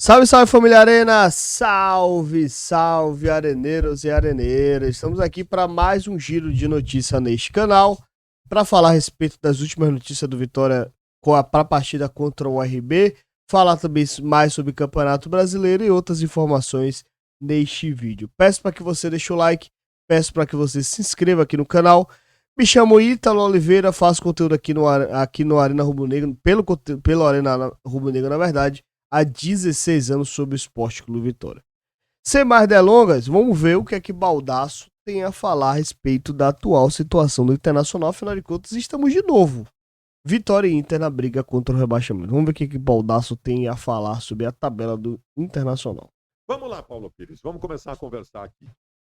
Salve, salve família Arena! Salve, salve areneiros e areneiras! Estamos aqui para mais um giro de notícia neste canal para falar a respeito das últimas notícias do Vitória para a partida contra o RB, falar também mais sobre o Campeonato Brasileiro e outras informações neste vídeo. Peço para que você deixe o like, peço para que você se inscreva aqui no canal. Me chamo Ítalo Oliveira, faço conteúdo aqui no Arena Rubro Negro, pelo Arena Rubro Negro, na verdade, há 16 anos sobre o Esporte Clube Vitória. Sem mais delongas, vamos ver o que é que Baldasso tem a falar a respeito da atual situação do Internacional. Afinal de contas, estamos de novo. Vitória e Inter na briga contra o rebaixamento. Vamos ver o que é que Baldasso tem a falar sobre a tabela do Internacional. Vamos lá, Paulo Pires, vamos começar a conversar aqui.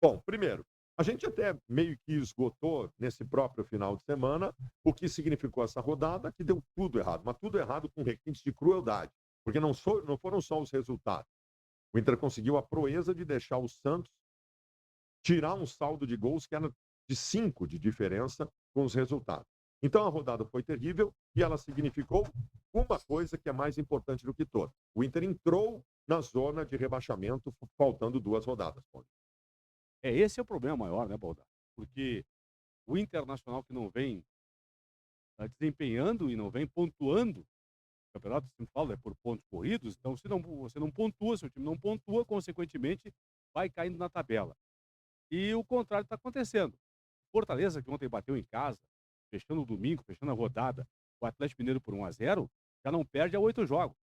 Bom, primeiro, a gente até meio que esgotou nesse próprio final de semana o que significou essa rodada, que deu tudo errado, mas tudo errado com requintes de crueldade, porque não foram só os resultados. O Inter conseguiu a proeza de deixar o Santos tirar um saldo de gols que era de 5 de diferença com os resultados. Então a rodada foi terrível e ela significou uma coisa que é mais importante do que toda. O Inter entrou na zona de rebaixamento faltando 2 rodadas. Esse é o problema maior, né, Baldasso? Porque o Internacional que não vem desempenhando e não vem pontuando, o campeonato sempre fala é por pontos corridos, então se você não pontua, seu time não pontua, consequentemente vai caindo na tabela. E o contrário está acontecendo. Fortaleza, que ontem bateu em casa, fechando o domingo, fechando a rodada, o Atlético Mineiro por 1-0, já não perde a 8 jogos.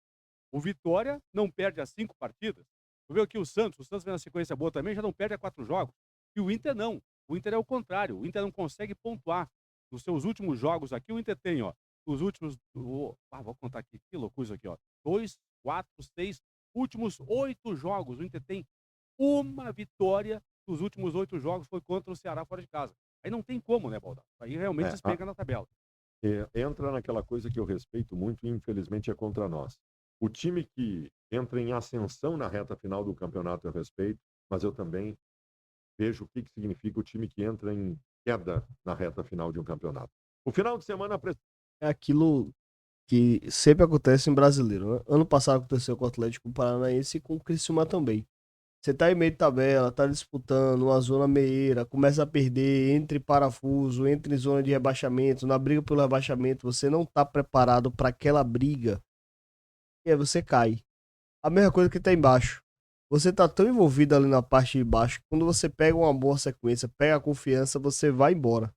O Vitória não perde a 5 partidas. Tu viu aqui o Santos vem na sequência boa também, já não perde a 4 jogos. E o Inter não. O Inter é o contrário. O Inter não consegue pontuar. Nos seus últimos jogos aqui, o Inter tem, ó, os últimos... vou contar aqui, que loucura isso aqui, ó. 2, 4, 6, últimos 8 jogos. O Inter tem uma vitória dos últimos 8 jogos, foi contra o Ceará fora de casa. Aí não tem como, né, Baldasso? Aí realmente despenca na tabela. Entra naquela coisa que eu respeito muito e infelizmente é contra nós. O time que entra em ascensão na reta final do campeonato eu respeito, mas eu também vejo o que significa o time que entra em queda na reta final de um campeonato. O final de semana... É aquilo que sempre acontece em brasileiro, né? Ano passado aconteceu com o Atlético Paranaense e com o Criciúma também. Você tá em meio de tabela, tá disputando uma zona meieira, começa a perder, entre parafuso, entre zona de rebaixamento, na briga pelo rebaixamento, você não tá preparado para aquela briga, e aí você cai. A mesma coisa que tá embaixo. Você tá tão envolvido ali na parte de baixo, que quando você pega uma boa sequência, pega a confiança, você vai embora.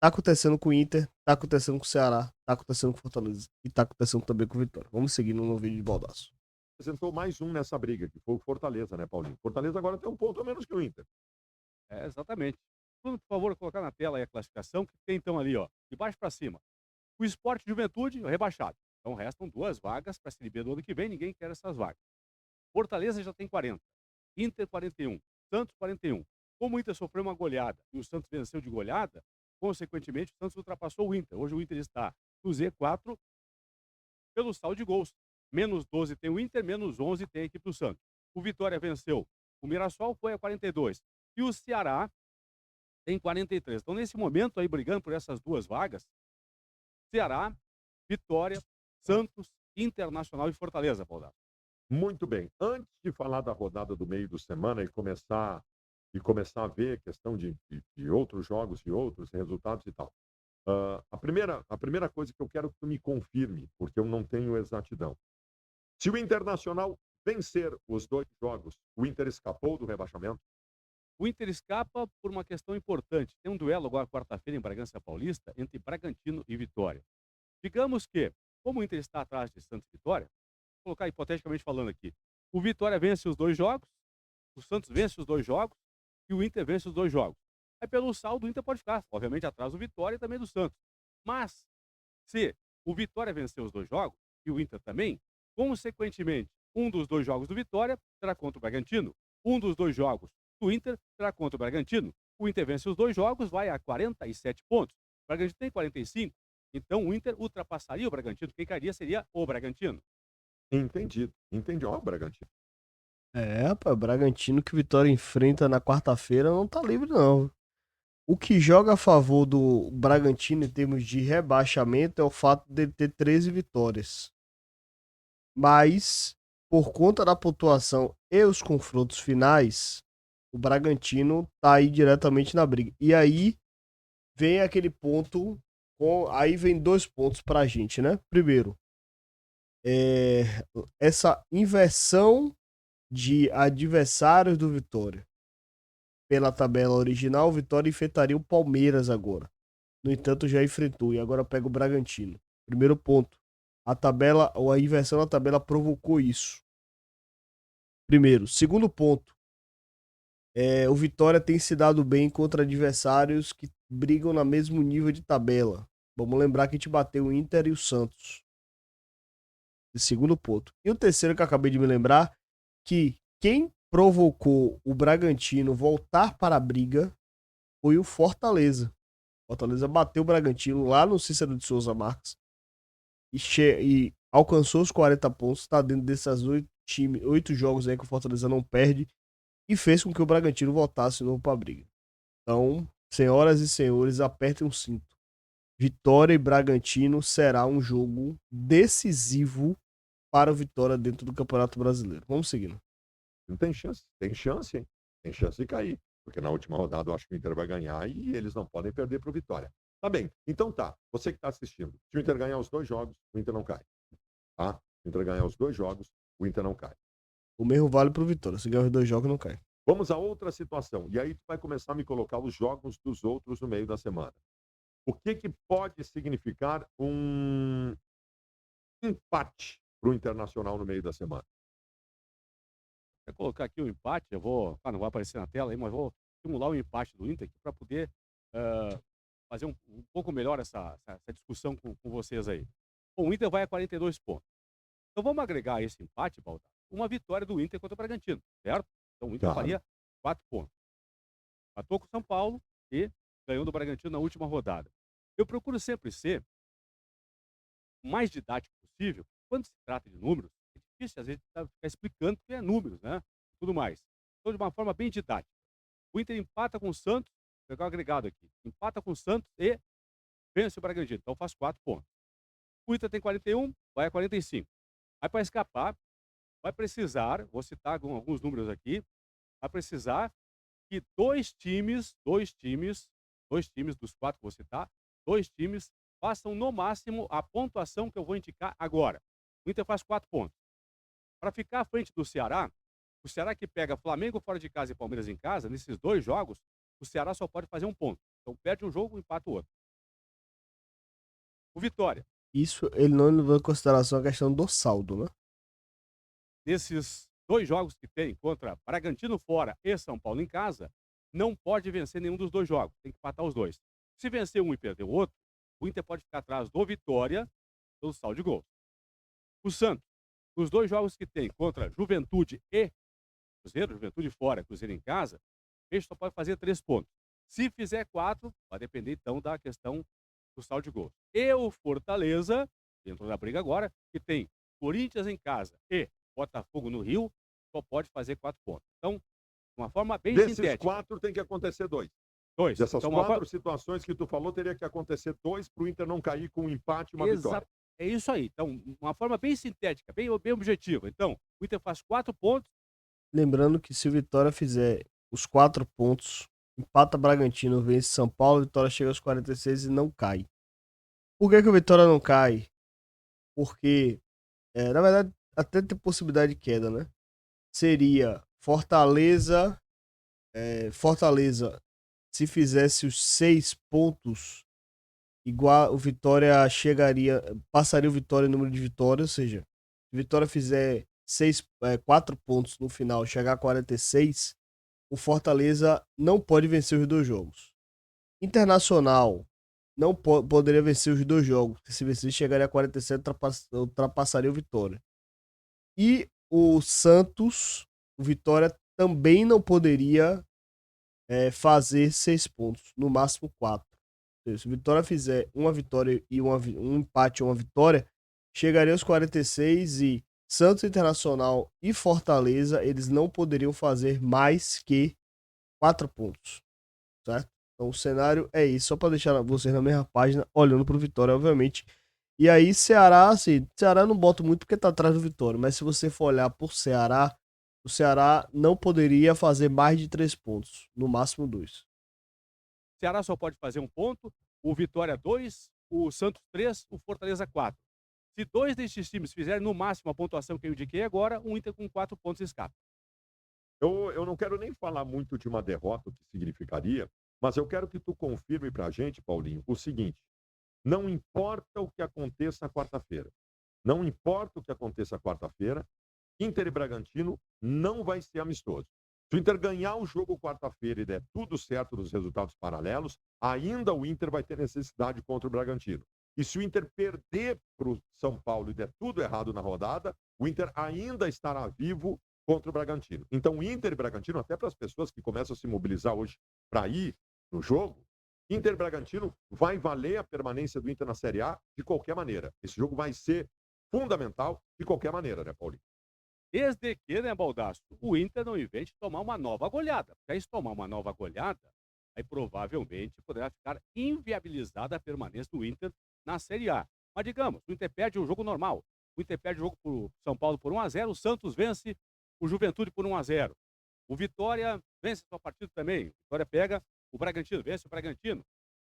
Tá acontecendo com o Inter, tá acontecendo com o Ceará, tá acontecendo com o Fortaleza e tá acontecendo também com o Vitória. Vamos seguir no vídeo de Baldasso. Apresentou mais um nessa briga, que foi o Fortaleza, né, Paulinho? Fortaleza agora tem um ponto a menos que o Inter. Exatamente. Bruno, por favor, colocar na tela aí a classificação que tem então ali, ó, de baixo para cima. O Sport Juventude, rebaixado. Então restam 2 vagas para a Série B do ano que vem, ninguém quer essas vagas. Fortaleza já tem 40, Inter 41, Santos 41. Como o Inter sofreu uma goleada e o Santos venceu de goleada, consequentemente o Santos ultrapassou o Inter. Hoje o Inter está no Z4 pelo saldo de gols. Menos 12 tem o Inter, menos 11 tem a equipe do Santos. O Vitória venceu o Mirassol, foi a 42. E o Ceará tem 43. Então, nesse momento aí, brigando por essas 2 vagas, Ceará, Vitória, Santos, Internacional e Fortaleza, Baldasso. Muito bem. Antes de falar da rodada do meio de semana e começar a ver a questão de outros jogos e outros resultados e tal. A primeira coisa que eu quero que tu me confirme, porque eu não tenho exatidão. Se o Internacional vencer os 2 jogos, o Inter escapou do rebaixamento? O Inter escapa por uma questão importante. Tem um duelo agora quarta-feira em Bragança Paulista entre Bragantino e Vitória. Digamos que, como o Inter está atrás de Santos e Vitória, vou colocar hipoteticamente falando aqui, o Vitória vence os 2 jogos, o Santos vence os 2 jogos e o Inter vence os 2 jogos. Aí pelo saldo o Inter pode ficar, obviamente, atrás do Vitória e também do Santos. Mas, se o Vitória vencer os 2 jogos e o Inter também, consequentemente, um dos 2 jogos do Vitória será contra o Bragantino. Um dos 2 jogos do Inter será contra o Bragantino. O Inter vence os 2 jogos, vai a 47 pontos. O Bragantino tem 45. Então o Inter ultrapassaria o Bragantino. Quem cairia seria o Bragantino. Entendido. Entendi. Ó, o Bragantino. Rapaz, o Bragantino que o Vitória enfrenta na quarta-feira não tá livre, não. O que joga a favor do Bragantino em termos de rebaixamento é o fato dele ter 13 vitórias. Mas por conta da pontuação e os confrontos finais, o Bragantino tá aí diretamente na briga. E aí vem aquele ponto, aí vem 2 pontos pra gente, né? Primeiro, é, essa inversão de adversários do Vitória. Pela tabela original, o Vitória enfrentaria o Palmeiras agora. No entanto, já enfrentou e agora pega o Bragantino. Primeiro ponto. A tabela, ou a inversão na tabela provocou isso. Primeiro. Segundo ponto. O Vitória tem se dado bem contra adversários que brigam no mesmo nível de tabela. Vamos lembrar que a gente bateu o Inter e o Santos. Segundo ponto. E o terceiro que eu acabei de me lembrar, que quem provocou o Bragantino voltar para a briga foi o Fortaleza. O Fortaleza bateu o Bragantino lá no Cícero de Souza Marques e alcançou os 40 pontos. Está dentro desses 8 jogos aí que o Fortaleza não perde e fez com que o Bragantino voltasse de novo para a briga. Então, senhoras e senhores, apertem o cinto. Vitória e Bragantino será um jogo decisivo para o Vitória dentro do Campeonato Brasileiro. Vamos seguindo. Não tem chance, hein? Tem chance de cair. Porque na última rodada eu acho que o Inter vai ganhar e eles não podem perder para o Vitória. Tá bem, então tá. Você que está assistindo, se o Inter ganhar os 2 jogos, o Inter não cai. Tá? Se o Inter ganhar os 2 jogos, o Inter não cai. O mesmo vale para o Vitória. Se ganhar os 2 jogos, não cai. Vamos a outra situação. E aí tu vai começar a me colocar os jogos dos outros no meio da semana. O que pode significar um empate para o Internacional no meio da semana? Quer colocar aqui o empate? Eu vou. Não vai aparecer na tela aí, mas vou simular o empate do Inter para poder fazer um pouco melhor essa discussão com vocês aí. Bom, o Inter vai a 42 pontos. Então vamos agregar a esse empate, Baldar, uma vitória do Inter contra o Bragantino, certo? Então o Inter faria 4 pontos. Empatou com o São Paulo e ganhou do Bragantino na última rodada. Eu procuro sempre ser o mais didático possível. Quando se trata de números, é difícil às vezes ficar explicando que é números, né? Tudo mais. Então, de uma forma bem didática. O Inter empata com o Santos, vou pegar o agregado aqui. Empata com o Santos e vence o Bragantino. Então faz 4 pontos. O Inter tem 41, vai a 45. Aí para escapar, vai precisar, vou citar alguns números aqui, vai precisar que dois times dos 4 que vou citar, 2 times façam no máximo a pontuação que eu vou indicar agora. O Inter faz 4 pontos. Para ficar à frente do Ceará, o Ceará que pega Flamengo fora de casa e Palmeiras em casa, nesses 2 jogos, o Ceará só pode fazer 1 ponto. Então perde um jogo, empata o outro. O Vitória. Isso ele não levou em consideração a questão do saldo, né? Nesses 2 jogos que tem contra Bragantino fora e São Paulo em casa, não pode vencer nenhum dos 2 jogos. Tem que empatar os 2. Se vencer um e perder o outro, o Inter pode ficar atrás do Vitória pelo saldo de gols. O Santos, os 2 jogos que tem contra Juventude e Cruzeiro, Juventude fora, Cruzeiro em casa, ele só pode fazer 3 pontos. Se fizer 4, vai depender então da questão do saldo de gols. E o Fortaleza, dentro da briga agora, que tem Corinthians em casa e Botafogo no Rio, só pode fazer 4 pontos. Então, de uma forma bem Desses sintética. 4 tem que acontecer 2. 2. Dessas Então, 4 situações que tu falou, teria que acontecer 2 para o Inter não cair com um empate e uma vitória. É isso aí. Então, uma forma bem sintética, bem objetiva. Então, o Inter faz 4 pontos. Lembrando que se o Vitória fizer os 4 pontos, empata Bragantino, vence São Paulo, Vitória chega aos 46 e não cai. Por que o Vitória não cai? Porque, na verdade, até tem possibilidade de queda, né? Seria Fortaleza, se fizesse os 6 pontos, igual o Vitória passaria o Vitória em número de vitórias, ou seja, se o Vitória fizer 4 pontos no final, chegar a 46, o Fortaleza não pode vencer os 2 jogos. Internacional não poderia vencer os 2 jogos, porque se vencer chegaria a 47, ultrapassaria o Vitória. E o Santos, o Vitória também não poderia fazer 6 pontos, no máximo 4. Se o Vitória fizer uma vitória e um empate ou uma vitória, chegaria aos 46 e Santos, Internacional e Fortaleza, eles não poderiam fazer mais que 4 pontos, certo? Então o cenário é isso, só para deixar vocês na mesma página, olhando para o Vitória, obviamente. E aí, Ceará, assim, Ceará eu não boto muito porque tá atrás do Vitória, mas se você for olhar por Ceará, o Ceará não poderia fazer mais de 3 pontos, no máximo 2. O Ceará só pode fazer 1 ponto, o Vitória 2, o Santos 3, o Fortaleza 4. Se 2 desses times fizerem no máximo a pontuação que eu indiquei agora, o Inter com 4 pontos escapa. Eu não quero nem falar muito de uma derrota, o que significaria, mas eu quero que tu confirme pra gente, Paulinho, o seguinte: não importa o que aconteça quarta-feira. Não importa o que aconteça quarta-feira, Inter e Bragantino não vai ser amistoso. Se o Inter ganhar o jogo quarta-feira e der tudo certo nos resultados paralelos, ainda o Inter vai ter necessidade contra o Bragantino. E se o Inter perder para o São Paulo e der tudo errado na rodada, o Inter ainda estará vivo contra o Bragantino. Então, o Inter e Bragantino, até para as pessoas que começam a se mobilizar hoje para ir no jogo, Inter e Bragantino vai valer a permanência do Inter na Série A de qualquer maneira. Esse jogo vai ser fundamental de qualquer maneira, né, Paulinho? Desde que, né, Baldasso, o Inter não invente tomar uma nova goleada. Porque aí se tomar uma nova goleada, aí provavelmente poderá ficar inviabilizada a permanência do Inter na Série A. Mas digamos, o Inter perde o jogo normal. O Inter perde o jogo para o São Paulo por 1-0, o Santos vence o Juventude por 1-0. O Vitória vence sua partida também. O Vitória pega o Bragantino, vence o Bragantino.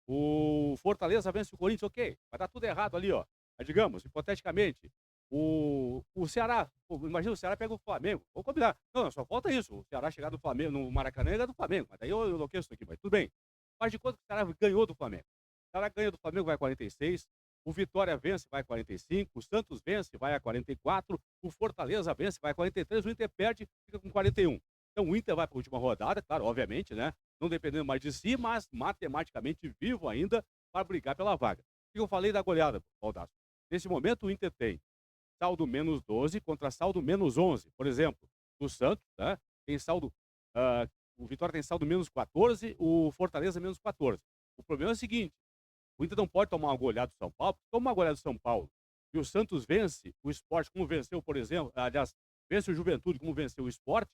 O Fortaleza vence o Corinthians, ok. Vai dar tudo errado ali, ó. Mas digamos, hipoteticamente, o Ceará, pô, imagina o Ceará pega o Flamengo. Vamos combinar. Não, não, só falta isso. O Ceará chegar do Flamengo no Maracanã e ganhar do Flamengo. Mas daí eu enlouqueço isso aqui, mas tudo bem. Faz de conta que o Ceará ganhou do Flamengo. O Ceará ganha do Flamengo, vai a 46. O Vitória vence, vai a 45. O Santos vence, vai a 44. O Fortaleza vence, vai a 43. O Inter perde, fica com 41. Então o Inter vai para a última rodada, claro, obviamente, né? Não dependendo mais de si, mas matematicamente vivo ainda para brigar pela vaga. O que eu falei da goleada, Baldasso? Nesse momento, o Inter tem saldo menos 12 contra saldo menos 11. Por exemplo, o Santos, né, tem saldo. ah, o Vitória tem saldo menos 14, o Fortaleza menos 14. O problema é o seguinte: o Inter não pode tomar uma goleada do São Paulo, porque toma uma goleada do São Paulo e o Santos vence o Sport, como venceu, por exemplo, aliás, vence o Juventude, como venceu o Sport,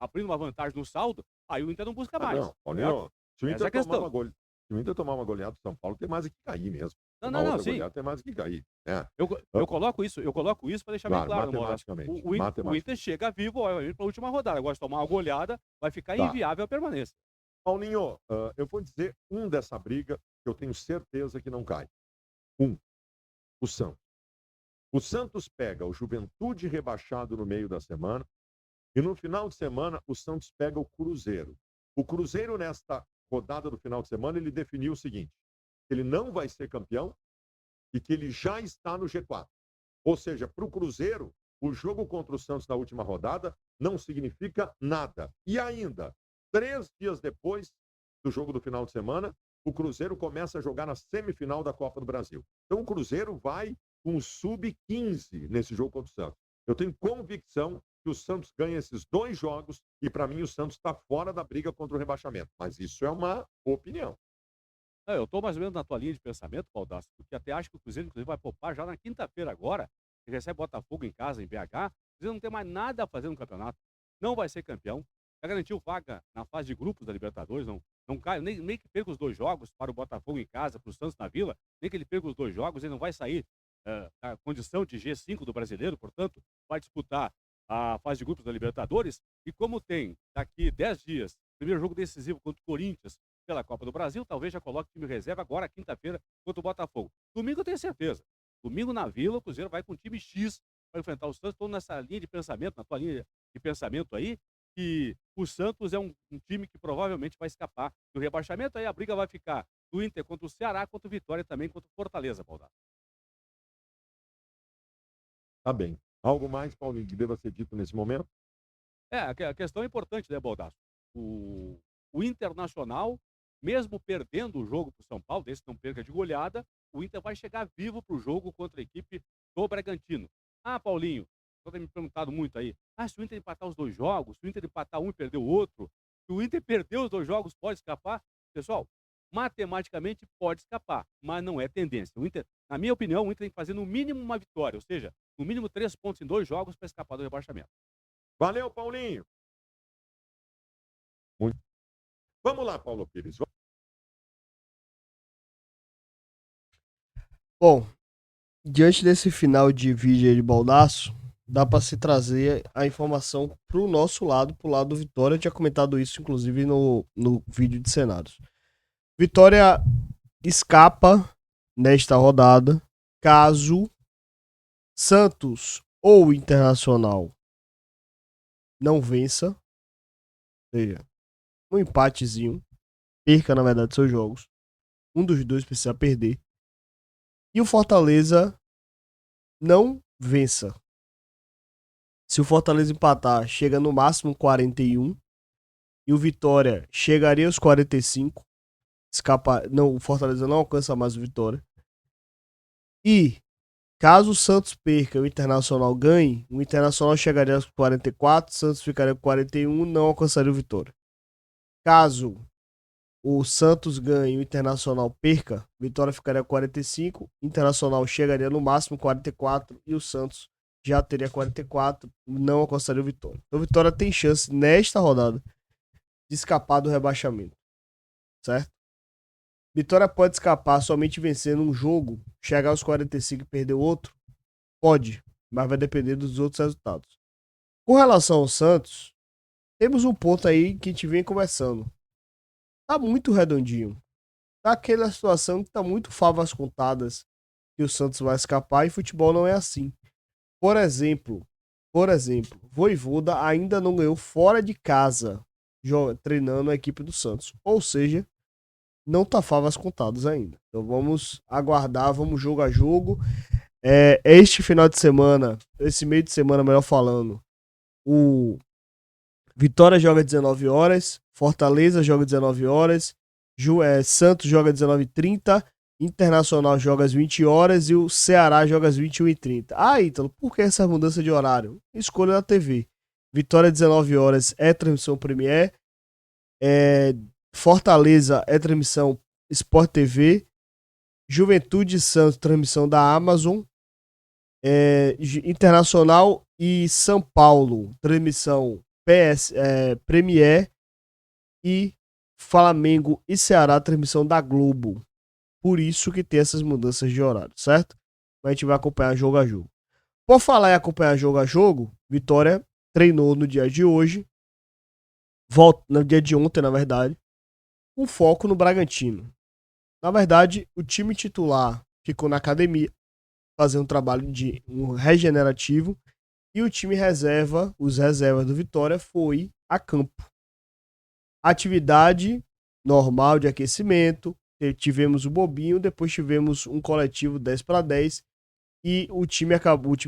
abrindo uma vantagem no saldo, aí o Inter não busca Ah, mais. não, Certo? Paulinho, se o Essa é a Inter tomar questão. uma gole... se o Inter tomar uma goleada do São Paulo, tem mais é que cair mesmo. Não, Tomar não, não, outra sim. goleada tem mais é que cair. É. Eu coloco isso para deixar bem Claro, claro, Maurício. matematicamente. O Inter Matematicamente. chega vivo, obviamente, para a última rodada. Agora, se tomar uma goleada, vai ficar Tá. inviável a permanência. Paulinho, eu vou dizer um dessa briga que eu tenho certeza que não cai. Um, o Santos. O Santos pega o Juventude rebaixado no meio da semana e no final de semana o Santos pega o Cruzeiro. O Cruzeiro, nesta rodada do final de semana, ele definiu o seguinte: ele não vai ser campeão e que ele já está no G4. Ou seja, para o Cruzeiro, o jogo contra o Santos na última rodada não significa nada. E ainda, 3 dias depois do jogo do final de semana, o Cruzeiro começa a jogar na semifinal da Copa do Brasil. Então o Cruzeiro vai com um sub-15 nesse jogo contra o Santos. Eu tenho convicção que o Santos ganha esses 2 jogos e, para mim, o Santos está fora da briga contra o rebaixamento. Mas isso é uma opinião. Eu estou mais ou menos na tua linha de pensamento, Baldasso, porque até acho que o Cruzeiro, inclusive, vai poupar já na quinta-feira agora, que recebe Botafogo em casa, em BH. O Cruzeiro não tem mais nada a fazer no campeonato. Não vai ser campeão. Já garantiu vaga na fase de grupos da Libertadores. Não cai, nem que perca os 2 jogos para o Botafogo em casa, para o Santos na Vila, nem que ele perca os 2 jogos, ele não vai sair da condição de G5 do brasileiro, portanto, vai disputar a fase de grupos da Libertadores. E como tem daqui 10 dias, primeiro jogo decisivo contra o Corinthians, pela Copa do Brasil, talvez já coloque time reserva agora, quinta-feira, contra o Botafogo. Domingo eu tenho certeza. Domingo na Vila, o Cruzeiro vai com time X para enfrentar o Santos. Estou nessa linha de pensamento, na tua linha de pensamento aí, que o Santos é um time que provavelmente vai escapar do rebaixamento. Aí a briga vai ficar do Inter contra o Ceará, contra o Vitória também, contra o Fortaleza, Baldar. Tá bem. Algo mais, Paulinho, que deva ser dito nesse momento? A questão é importante, né, Baldasso? O Internacional, mesmo perdendo o jogo para o São Paulo, desde que não perca de goleada, o Inter vai chegar vivo para o jogo contra a equipe do Bragantino. Ah, Paulinho, você tem me perguntado muito aí. Ah, se o Inter empatar os 2 jogos, se o Inter empatar um e perder o outro, se o Inter perder os 2 jogos, pode escapar? Pessoal, matematicamente pode escapar, mas não é tendência. O Inter, na minha opinião, o Inter tem que fazer no mínimo uma vitória, ou seja, no mínimo 3 pontos em 2 jogos para escapar do rebaixamento. Valeu, Paulinho. Muito. Vamos lá, Paulo Pires. Bom, diante desse final de vídeo aí de baldaço, dá pra se trazer a informação pro nosso lado, pro lado do Vitória. Eu tinha comentado isso, inclusive, no vídeo de cenários. Vitória escapa nesta rodada caso Santos ou Internacional não vença, ou seja, um empatezinho, perca, na verdade, seus jogos. Um dos dois precisa perder. E o Fortaleza não vença. Se o Fortaleza empatar, chega no máximo 41. E o Vitória chegaria aos 45. Não, o Fortaleza não alcança mais o Vitória. E caso o Santos perca e o Internacional ganhe, o Internacional chegaria aos 44, o Santos ficaria com 41, não alcançaria o Vitória. Caso o Santos ganhe e o Internacional perca, Vitória ficaria com 45, Internacional chegaria no máximo 44 e o Santos já teria 44, não alcançaria o Vitória. Então, o Vitória tem chance nesta rodada de escapar do rebaixamento, certo? Vitória pode escapar somente vencendo um jogo, chegar aos 45 e perder outro? Pode, mas vai depender dos outros resultados. Com relação ao Santos, temos um ponto aí que a gente vem conversando. Tá muito redondinho. Tá aquela situação que tá muito favas contadas que o Santos vai escapar e futebol não é assim. Por exemplo, Vojvoda ainda não ganhou fora de casa treinando a equipe do Santos. Ou seja, não tá favas contadas ainda. Então vamos aguardar, vamos jogo a jogo. Este final de semana, esse meio de semana, melhor falando, o Vitória joga 19 horas, Fortaleza joga 19 horas, Santos joga 19h30, Internacional joga às 20 horas e o Ceará joga às 21h30. Ah, Ítalo, por que essa mudança de horário? Escolha da TV. Vitória 19 horas é transmissão Premier, Fortaleza é transmissão Sport TV, Juventude e Santos transmissão da Amazon, Internacional e São Paulo transmissão Premier e Flamengo e Ceará transmissão da Globo. Por isso que tem essas mudanças de horário, certo? Mas a gente vai acompanhar jogo a jogo. Por falar em acompanhar jogo a jogo, Vitória treinou no dia de hoje, no dia de ontem, na verdade, com foco no Bragantino. Na verdade, o time titular ficou na academia, fazendo um trabalho de um regenerativo, e o time reserva, os reservas do Vitória, foi a campo. Atividade normal de aquecimento, tivemos o bobinho, depois tivemos um coletivo 10-10 e o time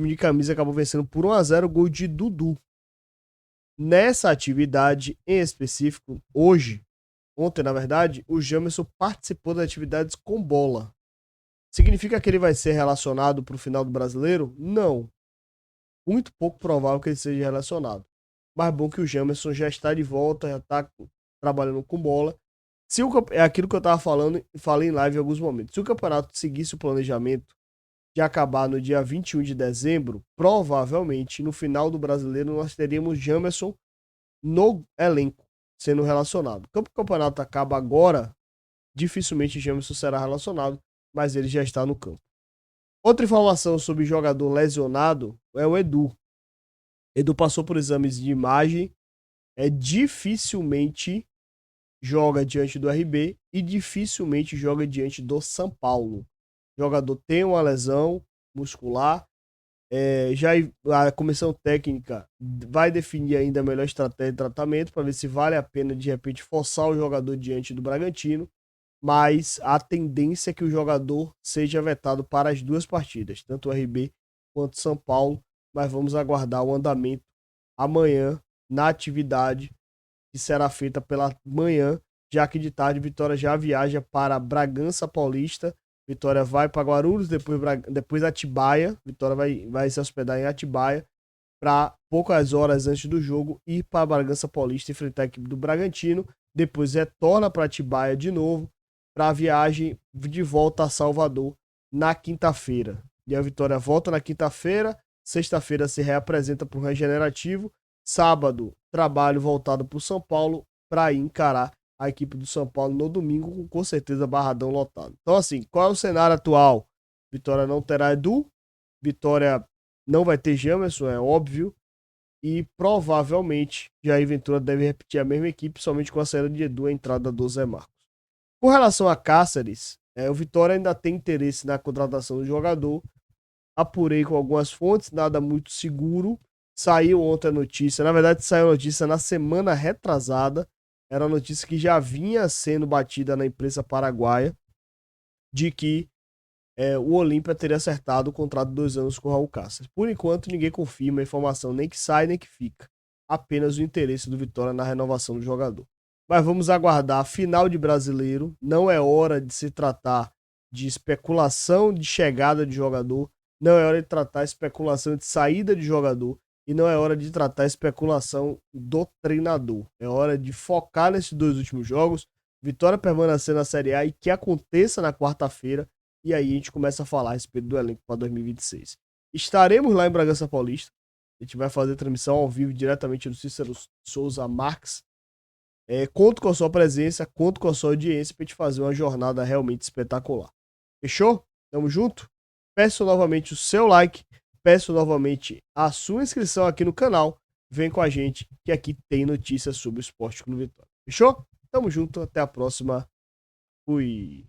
de camisa acabou vencendo por 1-0, gol de Dudu. Nessa atividade em específico, ontem na verdade, o Jamerson participou das atividades com bola. Significa que ele vai ser relacionado para o final do Brasileiro? Não. Muito pouco provável que ele seja relacionado. Mas bom que o Jamerson já está de volta, já está trabalhando com bola. É aquilo que eu estava falando, falei em live em alguns momentos. Se o campeonato seguisse o planejamento de acabar no dia 21 de dezembro, provavelmente no final do Brasileiro nós teríamos Jamerson no elenco sendo relacionado. Como o campeonato acaba agora, dificilmente Jamerson será relacionado, mas ele já está no campo. Outra informação sobre jogador lesionado é o Edu. Edu passou por exames de imagem, dificilmente joga diante do RB e dificilmente joga diante do São Paulo. O jogador tem uma lesão muscular, já a comissão técnica vai definir ainda a melhor estratégia de tratamento para ver se vale a pena de repente forçar o jogador diante do Bragantino, mas a tendência é que o jogador seja vetado para as duas partidas, tanto o RB quanto o São Paulo, mas vamos aguardar o andamento amanhã na atividade que será feita pela manhã, já que de tarde Vitória já viaja para Bragança Paulista, Vitória vai para Guarulhos, depois Atibaia, Vitória vai se hospedar em Atibaia, para poucas horas antes do jogo ir para Bragança Paulista enfrentar a equipe do Bragantino, depois retorna para Atibaia de novo, para a viagem de volta a Salvador na quinta-feira. E a Vitória volta na quinta-feira, sexta-feira se reapresenta para o Regenerativo, sábado, trabalho voltado para o São Paulo, para ir encarar a equipe do São Paulo no domingo, com certeza Barradão lotado. Então assim, qual é o cenário atual? Vitória não terá Edu, Vitória não vai ter Jamerson, é óbvio. E provavelmente Jair Ventura deve repetir a mesma equipe, somente com a saída de Edu e a entrada do Zé Marcos. Com relação a Cáceres, o Vitória ainda tem interesse na contratação do jogador. Apurei com algumas fontes, nada muito seguro. Saiu ontem a notícia, na verdade saiu a notícia na semana retrasada. Era uma notícia que já vinha sendo batida na imprensa paraguaia, de que o Olímpia teria acertado o contrato de 2 anos com o Raul Cáceres. Por enquanto, ninguém confirma a informação, nem que sai, nem que fica. Apenas o interesse do Vitória na renovação do jogador. Mas vamos aguardar a final de Brasileiro. Não é hora de se tratar de especulação de chegada de jogador. Não é hora de tratar especulação de saída de jogador. E não é hora de tratar especulação do treinador. É hora de focar nesses 2 últimos jogos. Vitória permanecer na Série A e que aconteça na quarta-feira. E aí a gente começa a falar a respeito do elenco para 2026. Estaremos lá em Bragança Paulista. A gente vai fazer transmissão ao vivo diretamente no Cícero Souza Marques. Conto com a sua presença, conto com a sua audiência para a gente fazer uma jornada realmente espetacular. Fechou? Tamo junto? Peço novamente o seu like, peço novamente a sua inscrição aqui no canal. Vem com a gente que aqui tem notícias sobre o Esporte Clube Vitória. Fechou? Tamo junto, até a próxima. Fui.